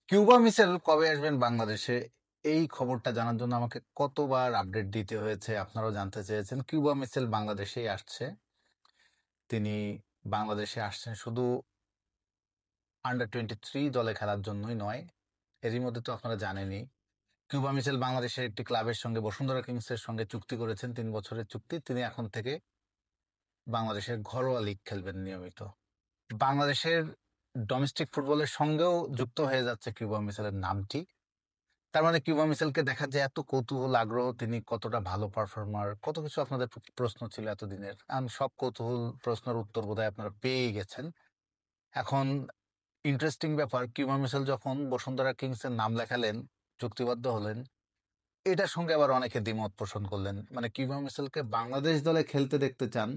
Cuba Mitchell কবে আসবেন বাংলাদেশে? এই খবরটা জানার জন্য আমাকে কতবার আপডেট দিতে হয়েছে, আপনারাও জানতে চেয়েছেন। কিউবা মিসেল বাংলাদেশেই আসছে। তিনি বাংলাদেশে আসছেন শুধু আন্ডার 23 দলে খেলার জন্যই নয়। এরই মধ্যে তো আপনারা জানেনই, কিউবা মিসেল বাংলাদেশের একটি ক্লাবের সঙ্গে, বসুন্ধরা কিংসের সঙ্গে চুক্তি করেছেন, 3 বছরের চুক্তি। তিনি এখন থেকে বাংলাদেশের ঘরোয়া লিগ খেলবেন নিয়মিত। বাংলাদেশের ডোমেস্টিক ফুটবলের সঙ্গেও যুক্ত হয়ে যাচ্ছে কিউবা মিসেলের নামটি। তার মানে কিউবা মিচেলকে দেখার যে এত কৌতূহল, আগ্রহ, তিনি কতটা ভালো পারফর্মার, কত কিছু আপনাদের প্রশ্ন ছিল এতদিনের। সব কৌতূহল প্রশ্নের উত্তর বোধহয় আপনারা পেয়ে গেছেন। এখন ইন্টারেস্টিং ব্যাপার, কিউবা মিচেল যখন বসুন্ধরা কিংসের নাম লেখালেন, চুক্তিবদ্ধ হলেন, এটার সঙ্গে আবার অনেকে দ্বিমত পোষণ করলেন। মানে কিউবা মিচেলকে বাংলাদেশ দলে খেলতে দেখতে চান,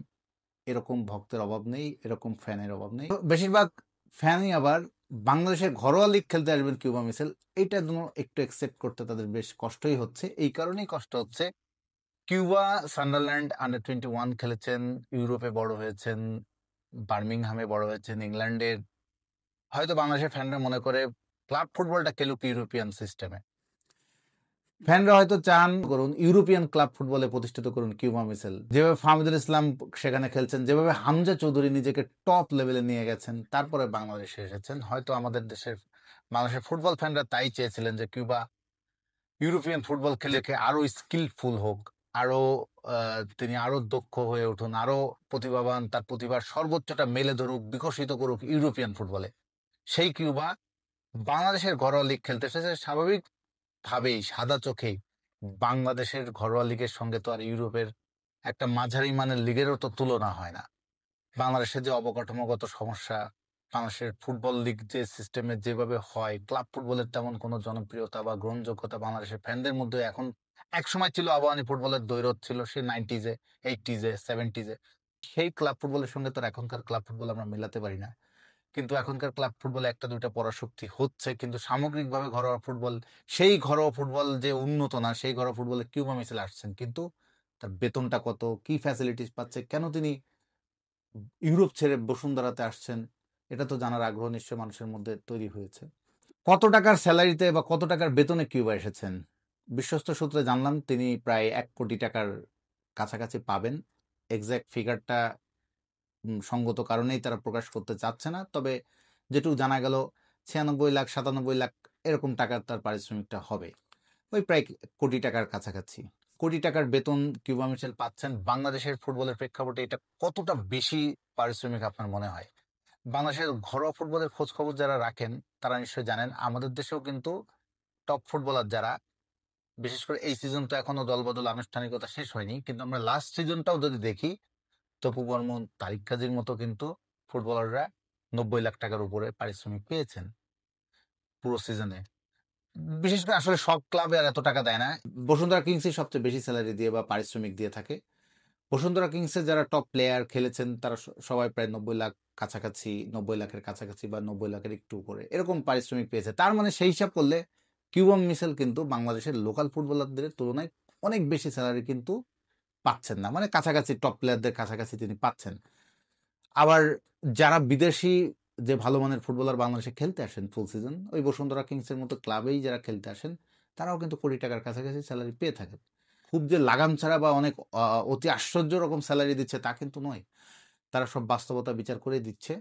এরকম ভক্তের অভাব নেই, এরকম ফ্যানের অভাব নেই। বেশিরভাগ ফ্যানই আবার বাংলাদেশের ঘরোয়া লিগ খেলতে আসবেন কিউবা মিসেল, এইটা জন্য একটু অ্যাকসেপ্ট করতে তাদের বেশ কষ্টই হচ্ছে। এই কারণেই কষ্ট হচ্ছে, কিউবা সান্ডারল্যান্ড আন্ডার 21 খেলেছেন, ইউরোপে বড় হয়েছেন, বার্মিংহামে বড় হয়েছেন, ইংল্যান্ডের। হয়তো বাংলাদেশের ফ্যানরা মনে করে ক্লাব ফুটবলটা খেলুক ইউরোপিয়ান সিস্টেমে। ফ্যানরা হয়তো চান করুন ইউরোপিয়ান ক্লাব ফুটবলে প্রতিষ্ঠিত করুন কিউবা মিসেল। যেভাবে ফাহমিদুল ইসলাম সেখানে খেলছেন, যেভাবে হামজা চৌধুরী নিজেকে টপ লেভেলে নিয়ে গেছেন, তারপরে বাংলাদেশে এসেছেন। হয়তো আমাদের দেশের বাংলাদেশের ফুটবল ফ্যানরা তাই চেয়েছিলেন যে কিউবা ইউরোপিয়ান ফুটবল খেলে আরো স্কিলফুল হোক, আরো তিনি আরো দক্ষ হয়ে উঠুন, আরো প্রতিভাবান, তার প্রতিভার সর্বোচ্চটা মেলে ধরুক, বিকশিত করুক ইউরোপিয়ান ফুটবলে। সেই কিউবা বাংলাদেশের ঘরোয়া লিগ খেলতে এসেছে। স্বাভাবিক ভাবেই, সাদা চোখেই বাংলাদেশের ঘরোয়া লিগের সঙ্গে তো আর ইউরোপের একটা মাঝারি মানের লিগেরও তো তুলনা হয় না। বাংলাদেশের যে অবকাঠামোগত সমস্যা, বাংলাদেশের ফুটবল লিগ যে সিস্টেমে যেভাবে হয়, ক্লাব ফুটবলের তেমন কোনো জনপ্রিয়তা বা গ্রহণযোগ্যতা বাংলাদেশের ফ্যানদের মধ্যে এখন, এক সময় ছিল আবাহনী ফুটবলের দৈরথ ছিল, সে 90s-এ, 80s-এ, 70s-এ। সেই ক্লাব ফুটবলের সঙ্গে তো এখনকার ক্লাব ফুটবল আমরা মেলাতে পারি না। কিন্তু এখনকার ক্লাব ফুটবলে একটা দুইটা পরাশক্তি হচ্ছে, কিন্তু সামগ্রিকভাবে ঘরোয়া ফুটবল, সেই ঘরোয়া ফুটবল যে উন্নত না, সেই ঘরোয়া ফুটবলে কিউবা মিচেল আসছেন। কিন্তু তার বেতনটা কত, কি ফ্যাসিলিটিস পাচ্ছে, কেন তিনি ইউরোপ ছেড়ে বসুন্ধরাতে আসছেন, এটা তো জানার আগ্রহ নিশ্চয় মানুষের মধ্যে তৈরি হয়েছে। কত টাকার স্যালারিতে বা কত টাকার বেতনে কিউবা এসেছেন? বিশ্বস্ত সূত্রে জানলাম তিনি প্রায় 1 কোটি টাকার কাছাকাছি পাবেন। এক্সাক্ট ফিগারটা সঙ্গত কারণেই তারা প্রকাশ করতে চাচ্ছে না। তবে যেটুকু জানা গেল, 96 লাখ 97 লাখ এরকম টাকার তার পারিশ্রমিকটা হবে। ওই প্রায় কোটি টাকার কাছাকাছি। কোটি টাকার বেতন কিউবা মিচেল পাচ্ছেন। বাংলাদেশের ফুটবলের প্রেক্ষাপটে এটা কতটা বেশি পারিশ্রমিক আপনার মনে হয়? বাংলাদেশের ঘরোয়া ফুটবলের খোঁজ খবর যারা রাখেন, তারা নিশ্চয়ই জানেন, আমাদের দেশেও কিন্তু টপ ফুটবলার যারা, বিশেষ করে এই সিজন তো এখনো দলবদল আনুষ্ঠানিকতা শেষ হয়নি, কিন্তু আমরা লাস্ট সিজনটাও যদি দেখি, তপু বর্মন, তারিক কাজীর মতো কিন্তু ফুটবলাররা 90 লাখ টাকার উপরে পারিশ্রমিক পেয়েছেন পুরো সিজনে। বিশেষ করে আসলে সব ক্লাবে আর এত টাকা দেয় না। বসুন্ধরা কিংসই সবচেয়ে বেশি স্যালারি দিয়ে বা পারিশ্রমিক দিয়ে থাকে। বসুন্ধরা কিংসে যারা টপ প্লেয়ার খেলেছেন, তারা সবাই প্রায় 90 লাখ কাছাকাছি, 90 লাখের কাছাকাছি বা 90 লাখের একটু উপরে এরকম পারিশ্রমিক পেয়েছে। তার মানে সেই হিসাব করলে কিউবা মিচেল কিন্তু বাংলাদেশের লোকাল ফুটবলারদের তুলনায় অনেক বেশি স্যালারি কিন্তু পাচ্ছেন না। মানে কাছাকাছি টপ প্লেয়ারদের কাছাকাছি তিনি পাচ্ছেন। আবার যারা বিদেশি যে ভালো মানের ফুটবলার বাংলাদেশে খেলতে আসেন ফুল সিজন, ওই বসুন্ধরা কিংসের মতো ক্লাবেই যারা খেলতে আসেন, তারাও কিন্তু কোটি টাকার কাছাকাছি স্যালারি পেয়ে থাকেন। খুব যে লাগাম ছাড়া বা অনেক অতি আশ্চর্য রকম স্যালারি দিচ্ছে তা কিন্তু নয়। তারা সব বাস্তবতা বিচার করে দিচ্ছে।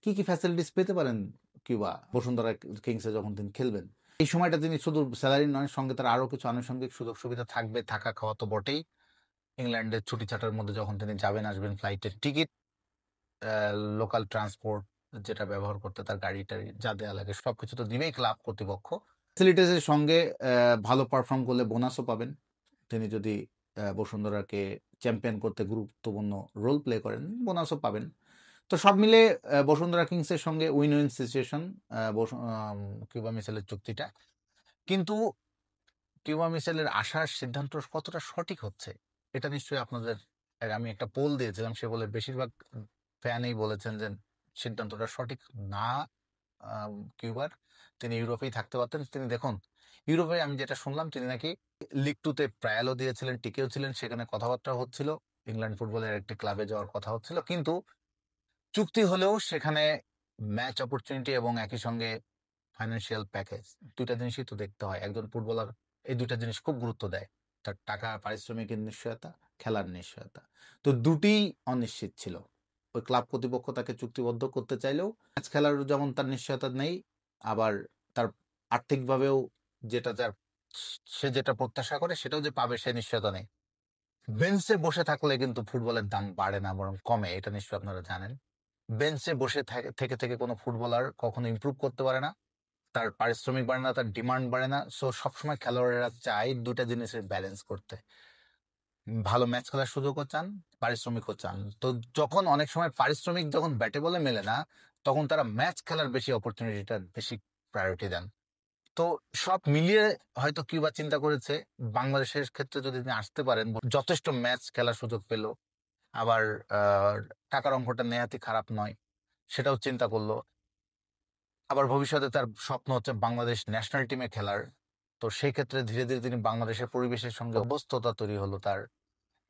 কি কি ফ্যাসিলিটিস পেতে পারেন কিউবা বসুন্ধরা কিংসে যখন তিনি খেলবেন? এই সময়টা তিনি শুধু স্যালারি নয়, সঙ্গে তার আরো কিছু আনুষঙ্গিক সুযোগ সুবিধা থাকবে, থাকা খাওয়া তো বটেই। ইংল্যান্ডের ছুটি ছাটার মধ্যে যখন তিনি যাবেন আসবেন, ফ্লাইটের টিকিট, লোকাল ট্রান্সপোর্ট যেটা ব্যবহার করতে তার গাড়ি টাড়ি যা দেওয়া লাগে সবকিছু তো দিবেই ক্লাব কর্তৃপক্ষ। ফ্যাসিলিটিসের সঙ্গে ভালো পারফর্ম করলে বোনাসও পাবেন। তিনি যদি বসুন্ধরাকে চ্যাম্পিয়ন করতে গুরুত্বপূর্ণ রোল প্লে করেন, বোনাসও পাবেন। তো সব মিলে বসুন্ধরা কিংসের সঙ্গে উইন উইন সিচুয়েশন কিউবা মিচেলের চুক্তিটা। কিন্তু কিউবা মিচেলের আসার সিদ্ধান্ত কতটা সঠিক হচ্ছে, এটা নিশ্চয়ই আপনাদের, আমি একটা পোল দিয়েছিলাম, সে বলে বেশিরভাগ ফ্যানই বলেছেন যে সিদ্ধান্তটা সঠিক না। কিউবার, তিনি ইউরোপেই থাকতে পারতেন। তিনি দেখুন, ইউরোপে আমি যেটা শুনলাম, তিনি নাকি লিগ 2-তে ট্রায়ালও দিয়েছিলেন, টিকেও ছিলেন, সেখানে কথাবার্তা হচ্ছিল, ইংল্যান্ড ফুটবলের একটি ক্লাবে যাওয়ার কথা হচ্ছিল। কিন্তু চুক্তি হলেও সেখানে ম্যাচ অপরচুনিটি এবং একই সঙ্গে ফাইন্যান্সিয়াল প্যাকেজ, দুইটা জিনিসই তো দেখতে হয়। একজন ফুটবলার এই দুইটা জিনিস খুব গুরুত্ব দেয়, তার টাকা, পারিশ্রমিকের নিশ্চয়তা, খেলার নিশ্চয়তা। তো দুটিই অনিশ্চিত ছিল। ওই ক্লাব কর্তৃপক্ষ তাকে চুক্তিবদ্ধ করতে চাইলেও ম্যাচ খেলার যেমন তার নিশ্চয়তা নেই, আবার তার আর্থিকভাবেও যেটা তার সে যেটা প্রত্যাশা করে সেটাও যে পাবে সে নিশ্চয়তা নেই। বেঞ্চে বসে থাকলে কিন্তু ফুটবলের দাম বাড়ে না, বরং কমে, এটা নিশ্চয়ই আপনারা জানেন। বেঞ্চে বসে থেকে থেকে কোনো ফুটবলার কখনো ইমপ্রুভ করতে পারে না, তার পারিশ্রমিক বাড়ে না, তার ডিমান্ড বাড়ে না। সো সবসময় খেলোয়াড়েরা চায় দুইটা জিনিসের ব্যালেন্স করতে, ভালো ম্যাচ খেলার সুযোগও চান, পারিশ্রমিকও চান। তো যখন অনেক সময় পারিশ্রমিক যখন ব্যাটে বলে মেলে না, তখন তারা ম্যাচ খেলার বেশি অপরচুনিটিটা বেশি প্রায়োরিটি দেন। তো সব মিলিয়ে হয়তো কিউবা চিন্তা করেছে বাংলাদেশের ক্ষেত্রে যদি তিনি আসতে পারেন, যথেষ্ট ম্যাচ খেলার সুযোগ পেল, আবার টাকার অঙ্কটা নেহাতি খারাপ নয়, সেটাও চিন্তা করলো। আবার ভবিষ্যতে তার স্বপ্ন হচ্ছে বাংলাদেশ ন্যাশনাল টিমে খেলার। তো সেই ক্ষেত্রে ধীরে ধীরে তিনি বাংলাদেশের পরিবেশের সঙ্গে অভ্যস্ততা তৈরি হলো তার।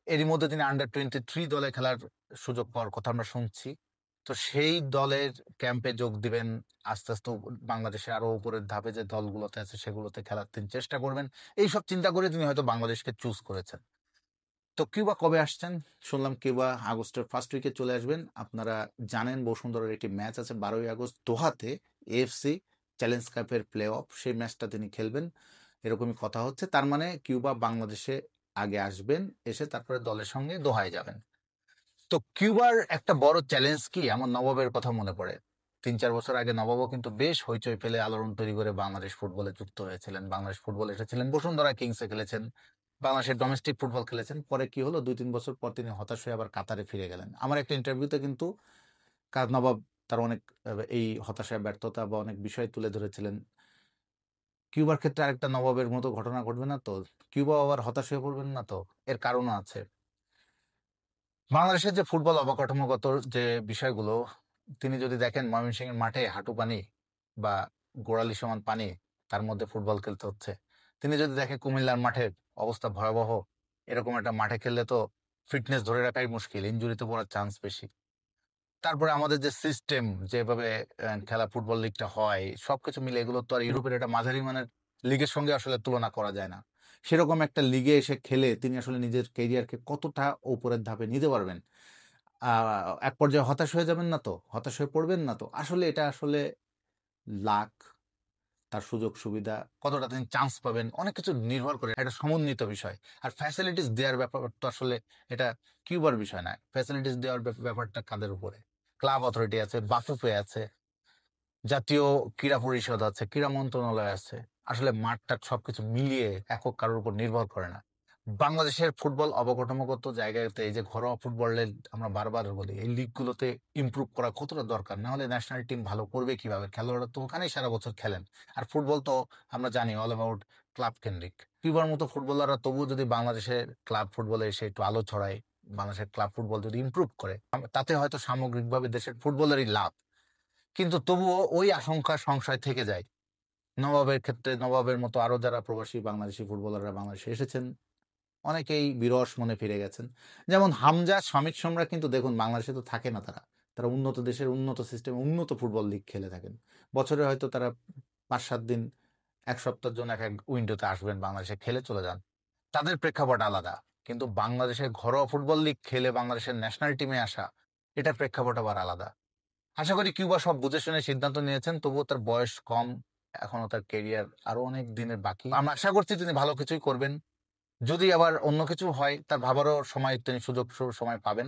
এরই মধ্যে তিনি আন্ডার 23 দলে খেলার সুযোগ পাওয়ার কথা আমরা শুনছি। তো সেই দলের ক্যাম্পে যোগ দিবেন, আস্তে আস্তে বাংলাদেশের আরো উপরের ধাপে যে দলগুলোতে আছে সেগুলোতে খেলার তিনি চেষ্টা করবেন। এইসব চিন্তা করে তিনি হয়তো বাংলাদেশকে চুজ করেছেন। তো কিউবা কবে আসছেন? শুনলাম কিউবা আগস্টের ফার্স্ট উইকে চলে আসবেন। আপনারা জানেন বসুন্ধরার একটি ম্যাচ আছে 12ই আগস্ট দোহাতে, এএফসি চ্যালেঞ্জ কাপের প্লে অফ, সেই ম্যাচটা তিনি খেলবেন এরকমই কথা হচ্ছে। তার মানে কিউবা বাংলাদেশে আগে আসবেন, এসে তারপরে দলের সঙ্গে দোহায় যাবেন। তো কিউবার একটা বড় চ্যালেঞ্জ কি, আমার নবাবের কথা মনে পড়ে। 3-4 বছর আগে নবাবও কিন্তু বেশ হইচই ফেলে আলোড়ন তৈরি করে বাংলাদেশ ফুটবলে যুক্ত হয়েছিলেন। বাংলাদেশ ফুটবল এসেছিলেন, বসুন্ধরা কিংসে খেলেছেন, বাংলাদেশের ডোমেস্টিক ফুটবল খেলেছেন। পরে কি হলো, 2-3 বছর পর তিনি হতাশ হয়ে আবার কাতারে ফিরে গেলেন। আমার একটা ইন্টারভিউতে কিন্তু নবাব তার অনেক এই হতাশা, ব্যর্থতা বা অনেক বিষয় তুলে ধরেছিলেন। কিউবার ক্ষেত্রে আরেকটা নবাবের মতো ঘটনা ঘটবে না তো? কিউবা আবার হতাশ হয়ে পড়বেন না তো? এর কারণও আছে। বাংলাদেশের যে ফুটবল অবকাঠামোগত যে বিষয়গুলো, তিনি যদি দেখেন ময়মনসিংহের মাঠে হাঁটু পানি বা গোড়ালি সমান পানি, তার মধ্যে ফুটবল খেলতে হচ্ছে। তিনি যদি দেখে কুমিল্লার মাঠের অবস্থা ভয়াবহ, এরকম একটা মাঠে খেললে তো ফিটনেস ধরে রাখাই মুশকিল, ইনজুরিতে পড়ার চান্স বেশি। তারপরে আমাদের যে সিস্টেম, যেভাবে খেলা ফুটবল লিগটা হয়, সবকিছু মিলে এগুলো তো আর ইউরোপের একটা মাঝারি মানের লিগের সঙ্গে আসলে তুলনা করা যায় না। সেরকম একটা লিগে এসে খেলে তিনি আসলে নিজের ক্যারিয়ারকে কতটা উপরের ধাপে নিতে পারবেন, এক পর্যায়ে হতাশ হয়ে যাবেন না তো? হতাশ হয়ে পড়বেন না তো? আসলে এটা আসলে লাক, তার সুযোগ সুবিধা, কতটা তিনি চান্স পাবেন, অনেক কিছু নির্ভর করে, একটা সমন্বিত বিষয়। আর ফ্যাসিলিটিস দেওয়ার ব্যাপার তো আসলে এটা কিউবার বিষয় না। ফ্যাসিলিটিস দেওয়ার ব্যাপারটা কাদের উপরে? ক্লাব অথরিটি আছে, বাফুফে আছে, জাতীয় ক্রীড়া পরিষদ আছে, ক্রীড়া মন্ত্রণালয় আছে। আসলে মাঠটা সবকিছু মিলিয়ে একক কারোর উপর নির্ভর করে না। বাংলাদেশের ফুটবল অবকাঠামোগত জায়গাতে এই যে ঘরোয়া ফুটবলের আমরা বারবার বলি, এই লিগগুলোতে ইমপ্রুভ করা কতটা দরকার, না হলে ন্যাশনাল টিম ভালো করবে কিভাবে? খেলোয়াড়রা তো ওখানেই সারা বছর খেলেন। আর ফুটবল তো আমরা জানি অল অ্যাবাউট ক্লাব কেন্দ্রিক। কিউবার মতো ফুটবলাররা তবুও যদি বাংলাদেশের ক্লাব ফুটবলে এসে একটু আলো ছড়ায়, বাংলাদেশের ক্লাব ফুটবল যদি ইমপ্রুভ করে, তাতে হয়তো সামগ্রিকভাবে দেশের ফুটবলেরই লাভ। কিন্তু তবুও ওই আশঙ্কা সংশয় থেকে যায়। নবাবের ক্ষেত্রে, নবাবের মতো আরো যারা প্রবাসী বাংলাদেশি ফুটবলাররা বাংলাদেশে এসেছেন, অনেকেই বিরস মনে ফিরে গেছেন। যেমন হামজা, শামিক সোমরা কিন্তু দেখুন বাংলাদেশে তো থাকে না, তারা তারা উন্নত দেশের উন্নত সিস্টেম, উন্নত ফুটবল লিগ খেলে থাকেন। বছরে হয়তো তারা 5-7 দিন, 1 সপ্তাহের জন্য এক এক উইন্ডোতে আসবেন, বাংলাদেশে খেলে চলে যান। তাদের প্রেক্ষাপট আলাদা। কিন্তু বাংলাদেশের ঘরোয়া ফুটবল লিগ খেলে বাংলাদেশের ন্যাশনাল টিমে আসা, এটার প্রেক্ষাপট আবার আলাদা। আশা করি কিউবা সব বুঝে শুনে সিদ্ধান্ত নিয়েছেন, তবুও তার বয়স কম, এখনো তার কেরিয়ার আরো অনেক দিনের বাকি। আমরা আশা করছি তিনি ভালো কিছুই করবেন। যদি আবার অন্য কিছু হয়, তার ভাবারও সময়, তিনি সুযোগ সময় পাবেন।